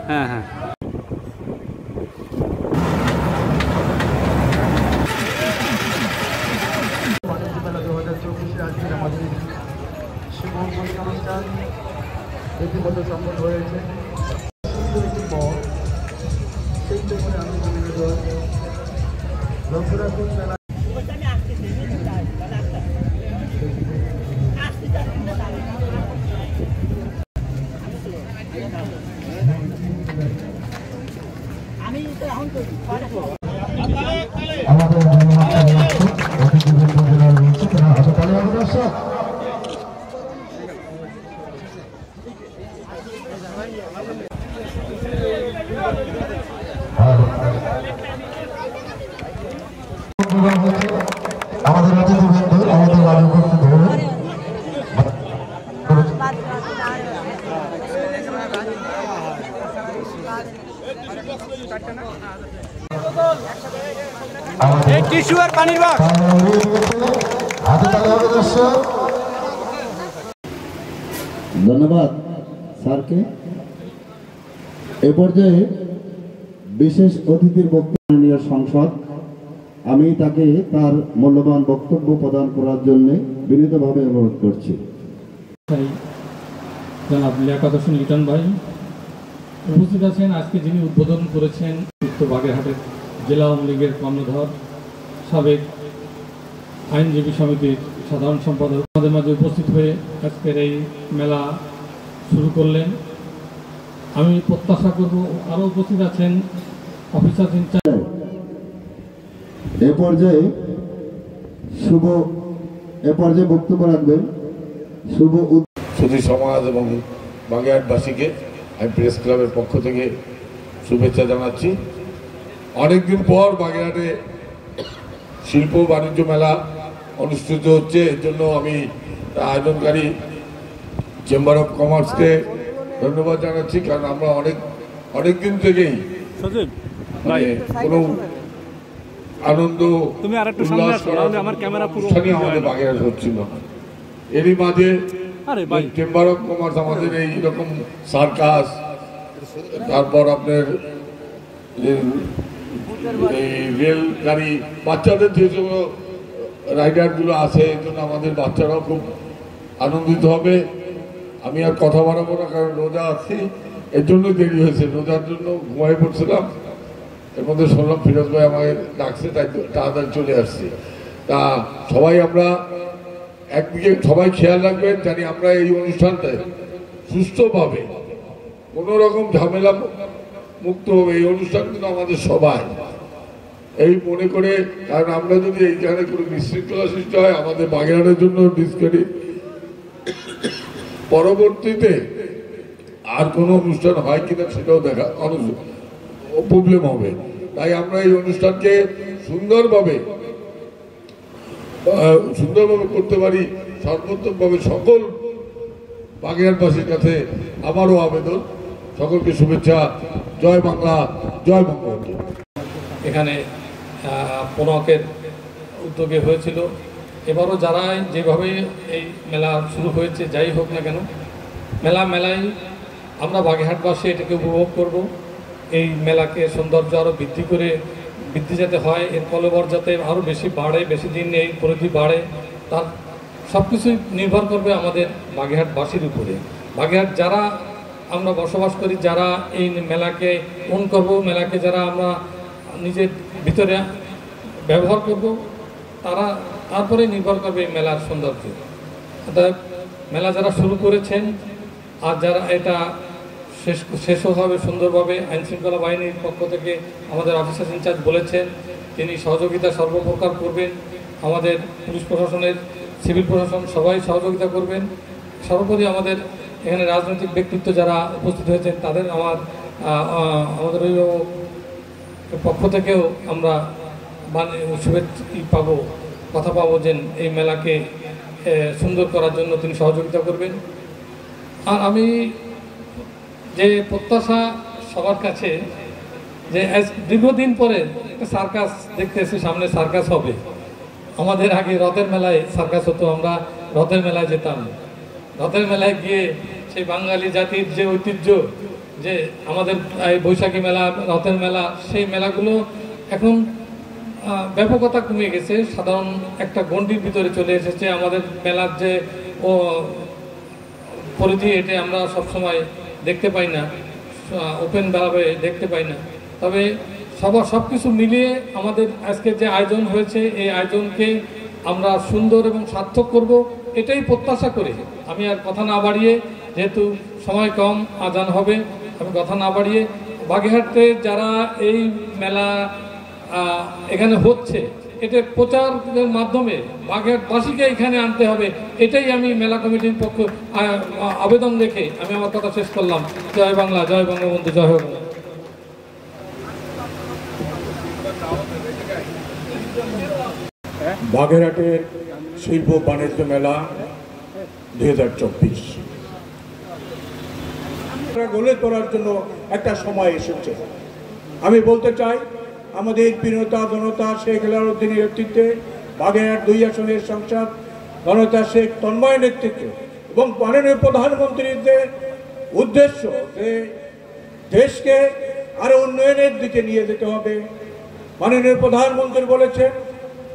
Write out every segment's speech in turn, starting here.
হ্যাঁ হ্যাঁ রীতিমতো সম্পন্ন হয়েছে। সেই জন্য আমি লক্ষ্য রাখুন মেলা আমাদের অতিথিবৃন্দ আমাদের মাঝে উপস্থিত হলেন। ধন্যবাদ স্যারকে। এ পর্যায়ে বিশেষ অতিথির বক্তব্য নিয়ে সংসদ, আমি তাকে তার মূল্যবান বক্তব্য প্রদান করার জন্য বিনীতভাবে অনুরোধ করছি। জনাব লিয়াকত হোসেন লিটন ভাই উপস্থিত আছেন। আজকে যিনি উদ্বোধন করেছেন উত্তর বাগেরহাটের জেলা আওয়ামী লীগের কর্ণধার সাবেক আইনজীবী সমিতির সাধারণ সম্পাদক আমাদের মাঝে উপস্থিত হয়ে আজকের এই মেলা শুরু করলেন। আমি প্রত্যাশা করব আরও উপস্থিত আছেন অফিসার ইনচার্জ। এ পর্যায়ে বক্তব্য রাখবেন সুধী সমাজ এবং বাগেরহাটবাসীকে আমি প্রেস ক্লাবের পক্ষ থেকে শুভেচ্ছা জানাচ্ছি। অনেকদিন পর বাগেরহাটে শিল্প বাণিজ্য মেলা অনুষ্ঠিত হচ্ছে, এর জন্য আমি আয়োজনকারী চেম্বার অফ কমার্সকে ধন্যবাদ জানাচ্ছি। কারণ আমরা অনেক দিন থেকেই কোনো আনন্দ আমাদের বাগেরহাট হচ্ছিল না। এরই মাঝে চেম্বার অফ কমার্স আমাদের এইরকম সার্কাস, তারপর আপনার এই রেল গাড়ি বাচ্চাদের যেসব রাইডারগুলো আছে, এর জন্য আমাদের বাচ্চারাও খুব আনন্দিত হবে। আমি আর কথা বাড়াবো না, কারণ রোজা আছি, এর জন্য দেরি হয়েছে। রোজার জন্য ঘুমাই পড়ছিলাম, এর মধ্যে শুনলাম ফিরোজ ভাই আমাকে ডাকছে, তাই তাড়াতাড়ি চলে আসছি। তা সবাই আমরা একদিকে সবাই খেয়াল রাখবেন, জানি আমরা এই অনুষ্ঠানটায় সুস্থভাবে কোনো রকম ঝামেলা মুক্ত হবে। এই অনুষ্ঠান কিন্তু আমাদের সবাই এই মনে করে, কারণ আমরা যদি এইখানে কোনো বিশৃঙ্খলা সৃষ্টি হয় আমাদের বাগেরহাটের জন্য ডিসক্রেডিট, পরবর্তীতে আর কোনো অনুষ্ঠান হয় কিনা সেটাও দেখা অনেক প্রবলেম হবে। তাই আমরা এই অনুষ্ঠানকে সুন্দরভাবে করতে পারি, সর্বোত্তমভাবে সকল বাগেরহাটবাসীর কাছে আমারও আবেদন, সকলকে শুভেচ্ছা। জয় বাংলা, জয় বঙ্গবন্ধু। এখানে পনকের উদ্যোগে হয়েছিল, এবারও যারা যেভাবে এই মেলা শুরু হয়েছে, যাই হোক না কেন মেলায় আমরা বাগেরহাটবাসী এটাকে উপভোগ করব। এই মেলাকে সৌন্দর্য আরও বৃদ্ধি যাতে হয়, এর কলবর যাতে আরও বেশি বাড়ে, বেশি দিন এই পরিধি বাড়ে, তার সব কিছুই নির্ভর করবে আমাদের বাগেরহাটবাসীর উপরে। বাগেরহাট যারা আমরা বসবাস করি, যারা এই মেলাকে ওন করব, মেলাকে যারা আমরা নিজের ভিতরে ব্যবহার করব, তারপরে নির্ভর করবে এই মেলার সৌন্দর্য। অর্থাৎ মেলা যারা শুরু করেছেন আর যারা এটা শেষও হবে সুন্দরভাবে, আইনশৃঙ্খলা বাহিনীর পক্ষ থেকে আমাদের অফিসার ইনচার্জ বলেছেন তিনি সহযোগিতা সর্বপ্রকার করবেন। আমাদের পুলিশ প্রশাসনের, সিভিল প্রশাসন সবাই সহযোগিতা করবেন। সর্বোপরি আমাদের এখানে রাজনৈতিক ব্যক্তিত্ব যারা উপস্থিত হয়েছেন তাদের আমাদের পক্ষ থেকেও আমরা শুভেচ্ছা কথা পাবো যে এই মেলাকে সুন্দর করার জন্য তিনি সহযোগিতা করবেন। আর আমি যে প্রত্যাশা সবার কাছে যে দীর্ঘদিন পরে একটা সার্কাস দেখতে এসে, সামনে সার্কাস হবে। আমাদের আগে রথের মেলায় সার্কাস হতো, আমরা রথের মেলায় যেতাম। রথের মেলায় গিয়ে সেই বাঙালি জাতির যে ঐতিহ্য, যে আমাদের এই বৈশাখী মেলা, রথের মেলা, সেই মেলাগুলো এখন ব্যাপকতা কমে গেছে, সাধারণ একটা গণ্ডির ভিতরে চলে এসেছে। আমাদের মেলার যে পরিধি, এটা আমরা সবসময় দেখতে পাই না, ওপেনভাবে দেখতে পাই না। তবে সব কিছু মিলিয়ে আমাদের আজকে যে আয়োজন হয়েছে, এই আয়োজনকে আমরা সুন্দর এবং সার্থক করব, এটাই প্রত্যাশা করি। আমি আর কথা না বাড়িয়ে, যেহেতু সময় কম, আজান হবে, আমি কথা না বাড়িয়ে বাগেরহাটে যারা এই মেলা এখানে হচ্ছে, এটা প্রচারের মাধ্যমে বাগেরহাটবাসীকে এখানে আনতে হবে, এটাই আমি মেলা কমিটির পক্ষে আবেদন রেখে আমি আমার কথা শেষ করলাম। জয় বাংলা, জয় বঙ্গবন্ধু, জয় হোক। বাগেরহাটের শিল্প বাণিজ্য মেলা 2024 গড়ে তোলার জন্য একটা সময় এসেছে। আমি বলতে চাই, আমাদের প্রিয়তা জনতা শেখ হেলালুদ্দিনের নেতৃত্বে বাগেরহাট 2 আসনের সংসদ জনতা শেখ তন্ময়ের নেতৃত্বে এবং মাননীয় প্রধানমন্ত্রীর যে উদ্দেশ্য যে দেশকে আরো উন্নয়নের দিকে নিয়ে যেতে হবে, মাননীয় প্রধানমন্ত্রী বলেছেন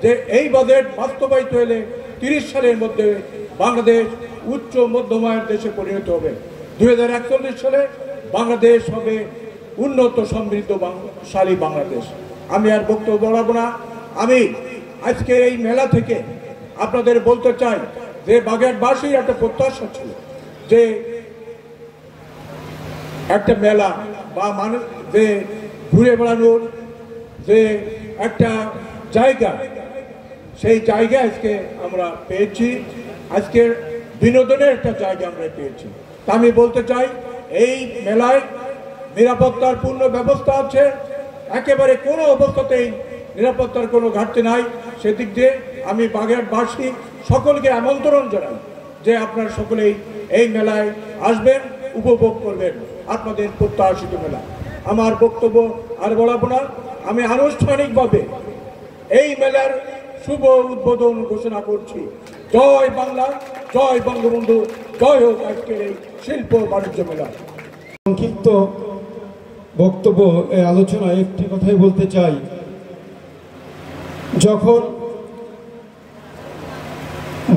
যে এই বাজেট বাস্তবায়িত হলে 30 সালের মধ্যে বাংলাদেশ উচ্চ মধ্যম আয়ের দেশে পরিণত হবে। 2041 সালে বাংলাদেশ হবে উন্নত সমৃদ্ধশালী বাংলাদেশ। আমি আর বক্তব্য বাড়াবো না। আমি আজকে এই মেলা থেকে আপনাদের বলতে চাই যে বাগেরহাটবাসীর একটা প্রত্যাশা ছিল যে একটা মেলা বা মানুষ যে ঘুরে বেড়ানোর যে একটা জায়গা, সেই জায়গা আজকে আমরা পেয়েছি। আজকের বিনোদনের একটা জায়গা আমরা পেয়েছি। তা আমি বলতে চাই, এই মেলায় নিরাপত্তার পূর্ণ ব্যবস্থা আছে, একেবারে কোনো অবস্থাতেই নিরাপত্তার কোনো ঘাটতি নাই। সেদিক দিয়ে আমি বাগেরহাটবাসী সকলকে আমন্ত্রণ জানাই যে আপনারা সকলেই এই মেলায় আসবেন, উপভোগ করবেন আপনাদের প্রত্যাশিত মেলা। আমার বক্তব্য আর বলাবো না। আমি আনুষ্ঠানিকভাবে এই মেলার শুভ উদ্বোধন ঘোষণা করছি। জয় বাংলা, জয় বঙ্গবন্ধু, জয় হোক আজকের এই শিল্প বাণিজ্য মেলা। সংক্ষিপ্ত বক্তব্য এই আলোচনায় একটি কথাই বলতে চাই। যখন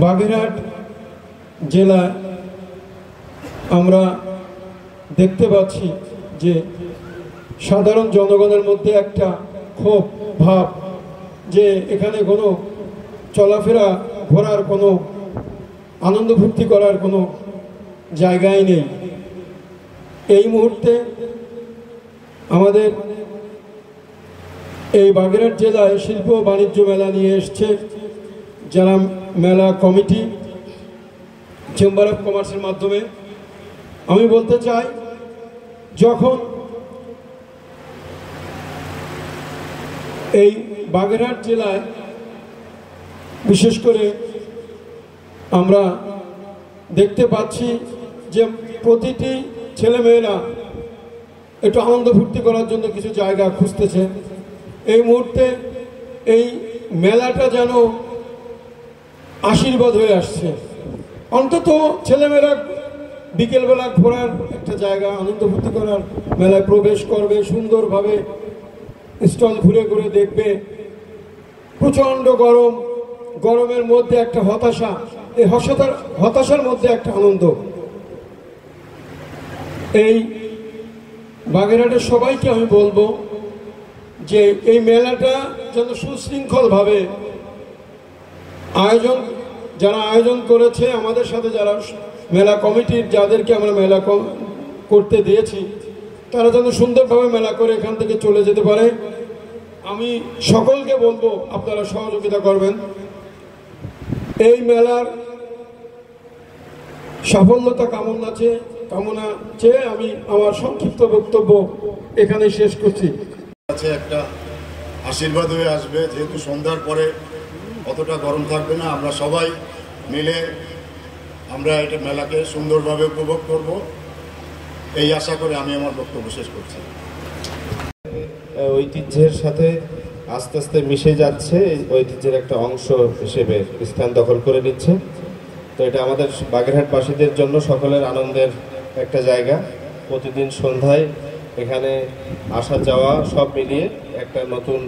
বাগেরহাট জেলা আমরা দেখতে পাচ্ছি যে সাধারণ জনগণের মধ্যে একটা ক্ষোভ ভাব যে এখানে কোনো চলাফেরা ঘোরার কোনো আনন্দ ফুর্তি করার কোনো জায়গাই নেই। এই মুহূর্তে আমাদের এই বাগেরহাট জেলায় শিল্প বাণিজ্য মেলা নিয়ে এসছে যারা মেলা কমিটি, চেম্বার অফ কমার্সের মাধ্যমে। আমি বলতে চাই, যখন এই বাগেরহাট জেলায় বিশেষ করে আমরা দেখতে পাচ্ছি যে প্রতিটি ছেলেমেয়েরা একটু আনন্দ ফুর্তি করার জন্য কিছু জায়গা খুঁজতেছে। এই মুহূর্তে এই মেলাটা যেন আশীর্বাদ হয়ে আসছে। অন্তত ছেলেমেয়েরা বিকেলবেলা ঘোরার একটা জায়গা, আনন্দ ফুর্তি করার, মেলায় প্রবেশ করবে, সুন্দরভাবে স্টল ঘুরে ঘুরে দেখবে। প্রচণ্ড গরম, গরমের মধ্যে একটা হতাশা, এই হতাশার মধ্যে একটা আনন্দ। এই বাগেরহাটের সবাইকে আমি বলবো যে এই মেলাটা যেন সুশৃঙ্খলভাবে যারা আয়োজন করেছে, আমাদের সাথে যারা মেলা কমিটির যাদেরকে আমরা মেলা করতে দিয়েছি, তারা যেন সুন্দরভাবে মেলা করে এখান থেকে চলে যেতে পারে। আমি সকলকে বলবো আপনারা সহযোগিতা করবেন। এই মেলার সাফল্যতা কামনা চেয়ে আমি আমার সংক্ষিপ্ত বক্তব্য এখানে শেষ করছি। একটা আশীর্বাদ হয়ে আসবে, যেহেতু সন্ধ্যার পরে অতটা গরম থাকবে না, আমরা সবাই মিলে আমরা এটা মেলাকে সুন্দরভাবে উপভোগ করব, এই আশা করে আমি আমার বক্তব্য শেষ করছি। ঐতিহ্যের সাথে আস্তে আস্তে মিশে যাচ্ছে, ঐতিহ্যের একটা অংশ হিসেবে স্থান দখল করে নিচ্ছে। তো এটা আমাদের বাগেরহাটবাসীদের জন্য সকলের আনন্দের একটা জায়গা। প্রতিদিন সন্ধ্যায় এখানে আসা যাওয়া সব মিলিয়ে একটা নতুন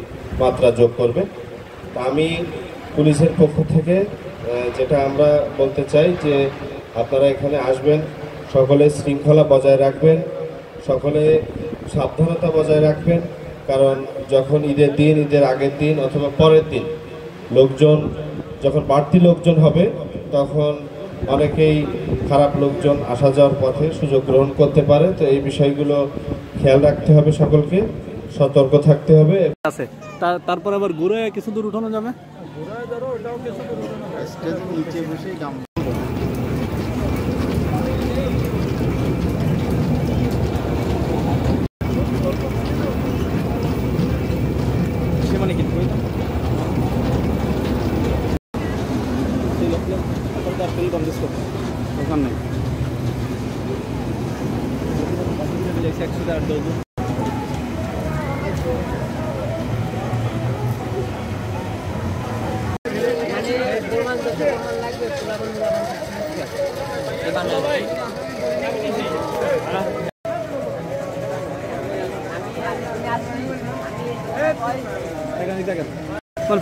মাত্রা যোগ করবে। তা আমি পুলিশের পক্ষ থেকে যেটা আমরা বলতে চাই যে আপনারা এখানে আসবেন, সকলে শৃঙ্খলা বজায় রাখবেন, সকলে সাবধানতা বজায় রাখবেন। কারণ যখন ঈদের দিন, ঈদের আগের দিন অথবা পরের দিন লোকজন যখন বাড়তি লোকজন হবে, তখন অনেকেই খারাপ লোকজন আসা যাওয়ার পথে সুযোগ গ্রহণ করতে পারে। তো এই বিষয়গুলো খেয়াল রাখতে হবে, সকলকে সতর্ক থাকতে হবে। তারপর আবার ঘুরে কিছু দূর উঠানো যাবে। নিচে বসে গাম মানে কি দোকান নেই।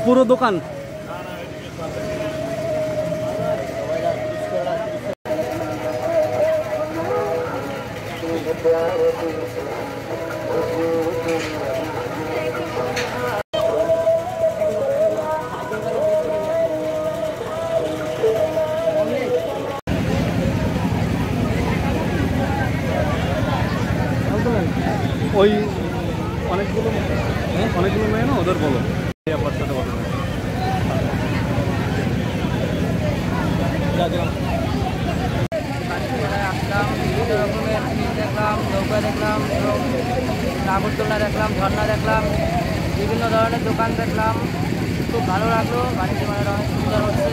পুরো দোকান ওই অনেকগুলো মেয়ে না, ওদের বলো সাথে কথা আসলাম, বিভিন্ন রকমের জিনিস দেখলাম, নৌকা দেখলাম এবং নাগরদোলা দেখলাম, ঝর্ণা দেখলাম, বিভিন্ন ধরনের দোকান দেখলাম। খুব ভালো লাগলো। বাণিজ্য মেলাটা অনেক সুন্দর হচ্ছে।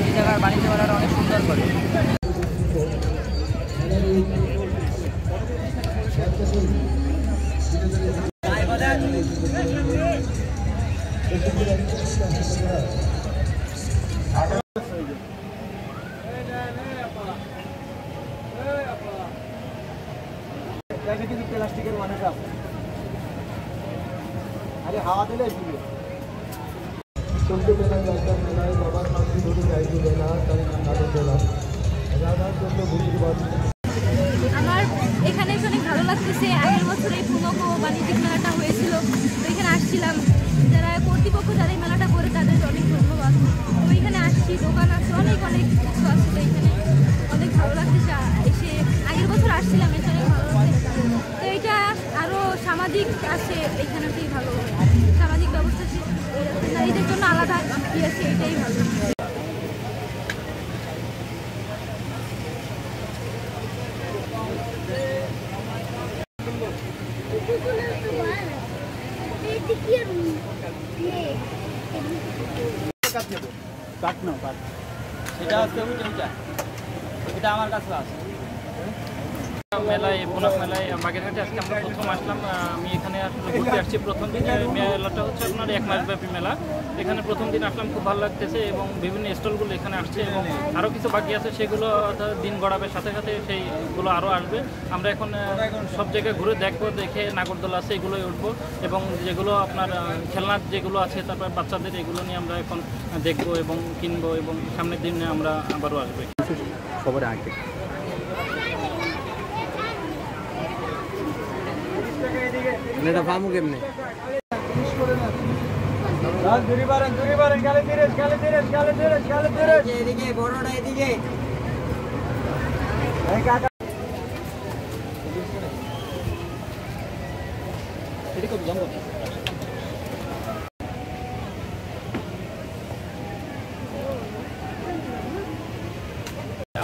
এই জায়গার বাণিজ্য মেলাটা অনেক সুন্দর করে। কিন্তু প্লাস্টিকের মানুষ আছে, আরে হাওয়া দিলে চলতে মেলা যাত্রা মেলায় বাবার শান্তি ধরে যাইতে মেলা তার নাটক মেলা রাধার জন্য আমার এখানে অনেক ভালো লাগতেছে। আগের বছর এই পুনক বাণিজ্যিক মেলাটা হয়েছিল, তো এখানে আসছিলাম। যারা কর্তৃপক্ষ যারা এই মেলাটা করে তাদের অনেক ধন্যবাদ। তো এখানে আসছি, দোকান আছে, অনেক কিছু আছে। তো এখানে অনেক ভালো লাগতেছে এসে। আগের বছর আসছিলাম, এসে অনেক ভালো লাগতেছে। তো এটা আরও সামাজিক আছে এইখানেতেই ভালো, সামাজিক ব্যবস্থা নারীদের জন্য আলাদা কি আছে, এটাই ভালো। এটা আমার কাছে আছে। মেলায় পুনক মেলায় বাগেরহাটে আজকে আমরা প্রথম আসলাম। আমি এখানে আসলে ঘুরতে আসছি প্রথম দিন। মেলাটা হচ্ছে আপনার 1 মাসব্যাপী মেলা। এখানে প্রথম দিন আসলাম, খুব ভালো লাগতেছে এবং বিভিন্ন স্টলগুলো এখানে আসছে এবং আরও কিছু বাকি আছে, সেগুলো দিন গড়াবে সাথে সাথে সেইগুলো আরও আসবে। আমরা এখন সব জায়গায় ঘুরে দেখবো, দেখে নাগরদোলা আছে এগুলোই উঠবো এবং যেগুলো আপনার খেলনার যেগুলো আছে, তারপর বাচ্চাদের এগুলো নিয়ে আমরা এখন দেখবো এবং কিনবো এবং সামনের দিনে আমরা আবারও আসবো। সবার আগে এটা ফামু কেমনে এদিকে বড়টা এদিকে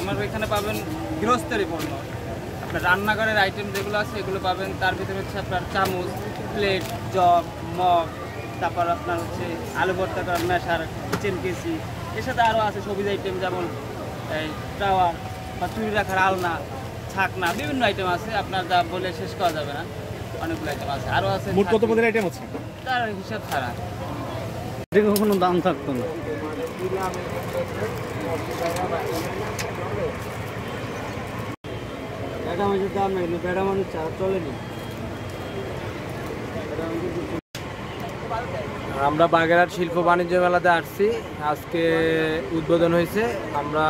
আমার এখানে পাবেন গৃহস্থেরই পণ্য, আপনার রান্নাঘরের আইটেম যেগুলো আছে এগুলো পাবেন। তার ভিতরে হচ্ছে আপনার চামচ, প্লেট, জগ, মগ, তারপর আপনার হচ্ছে আলু ভর্তা করার মেশার, কিচেন কেসি, এর সাথে আরও আছে সবুজ আইটেম যেমন এই টাওয়ার বা চুরি রাখার আলনা, ছাকনা, বিভিন্ন আইটেম আছে। আপনার যা বলে শেষ করা যাবে না, অনেকগুলো আইটেম আছে। আরও আছে মোট কত পদের আইটেম আছে তার হিসাব ছাড়া, কোনো দাম থাকতো না। বেড়া মাছের দাম নাই, বেড়া মানুষ চলেনি। আমরা বাগেরহাট শিল্প বাণিজ্য মেলাতে আসছি, আজকে উদ্বোধন হয়েছে। আমরা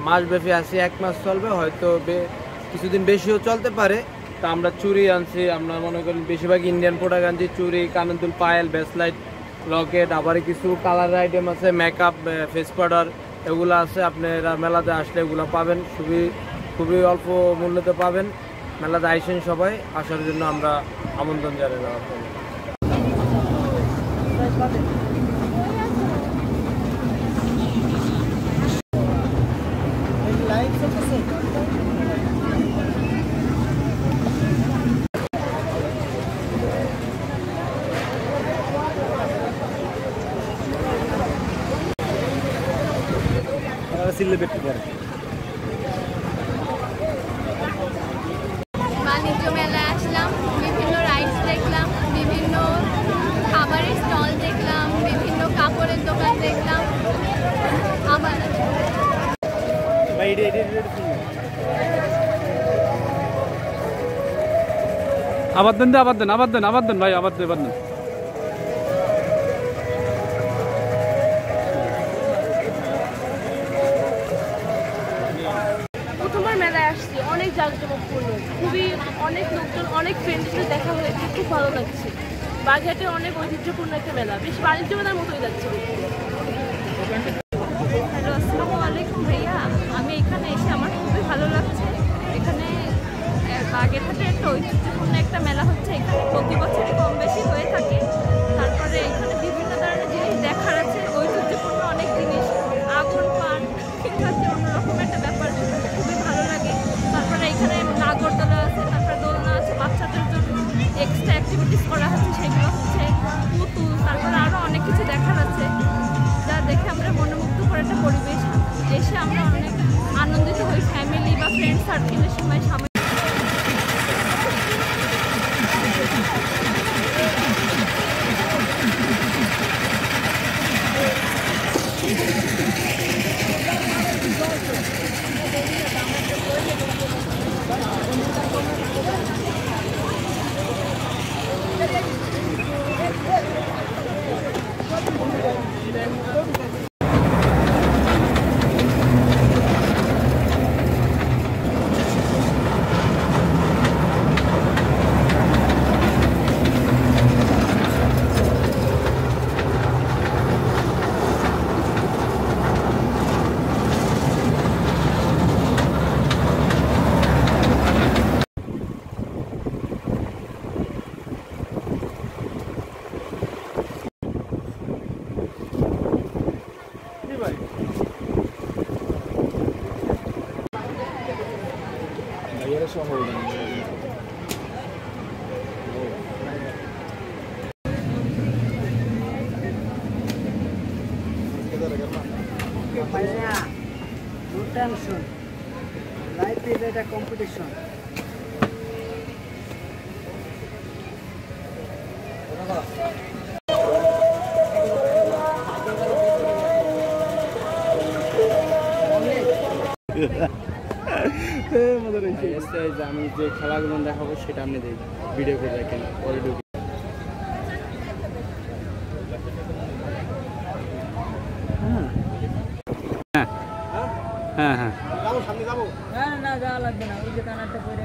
মাসব্যাপী আসি, 1 মাস চলবে, হয়তো কিছুদিন বেশিও চলতে পারে। তা আমরা চুড়ি আনছি, আমরা মনে করি বেশিরভাগ ইন্ডিয়ান প্রোডাক্ট আনছি, চুড়ি, কানের পায়েল, ব্রেসলাইট, লকেট, আবার কিছু কালার আইটেম আছে, মেকআপ, ফেস পাউডার, এগুলো আছে। আপনারা মেলাতে আসলে এগুলো পাবেন, খুবই অল্প মূল্যতে পাবেন। মেলাতে আইসেন, সবাই আসার জন্য আমরা আমন্ত্রণ জানাই। বাণিজ্য মেলায় আসলাম, বিভিন্ন রাইডস দেখলাম, বিভিন্ন খাবারের স্টল দেখলাম, বিভিন্ন কাপড়ের দোকান দেখলাম। আবার আবার দেন ভাই, আবার দেন। প্রথমবার মেলায় আসছি, অনেক জাঁকজমকপূর্ণ, অনেক লোকজন, অনেক ফ্রেন্ডসদের দেখা হয়েছে, খুব ভালো লাগছে। বাগেরহাটের অনেক ঐতিহ্যপূর্ণ একটা মেলা, বেশ বাণিজ্য মেলার মতোই লাগছে। হ্যালো, আসসালামু আলাইকুম ভাইয়া। আমি এখানে এসে আমার খুবই ভালো লাগছে। এখানে বাগেরহাটের একটা ঐতিহ্যপূর্ণ একটা মেলা হচ্ছে, এখানে প্রতি বছরই কম বেশি হয়ে থাকে। তারপরে এখানে বিভিন্ন ধরনের জিনিস দেখার আছে, ঐতিহ্যপূর্ণ অনেক জিনিস, আগুন পান কিংবা অন্যরকম একটা ব্যাপার, খুবই ভালো লাগে। তারপরে এখানে নাগরদোলা আছে, তারপরে দোলনা আছে, বাচ্চাদের জন্য এক্সট্রা অ্যাক্টিভিটিস করা হচ্ছে, সেগুলো হচ্ছে পুতুল। তারপরে আরও অনেক কিছু দেখার আছে, যা দেখে আমরা মনোমুগ্ধ করে একটা পরিবেশ এসে আমরা অনেক আনন্দিত হই। ফ্যামিলি বা ফ্রেন্ড সার্কেলের সময় সামনে লাইফ ইজ একটা কম্পিটিশন। আমি যে খেলাগুলো দেখাবো সেটা আপনি ভিডিও করে দেখেন, পরে ঢুকি। হ্যাঁ হ্যাঁ, সামনে যাবো। না যাওয়া লাগবে না, ওই যে কানারটা পড়ে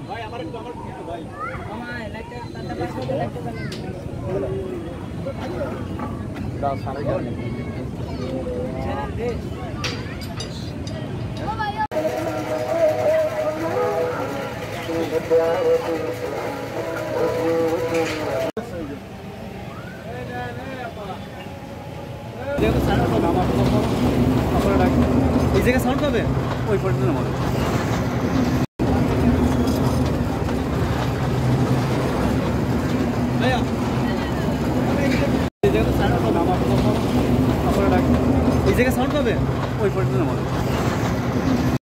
ভাই আমার একটু ভাই আমায় লাইটটা দাও সারা গেল এই জায়গায় সাউন্ড পাবে ওই পর্যন্ত আমার এই জায়গায় সাউন্ড পাবে ওই পর্যন্ত আমার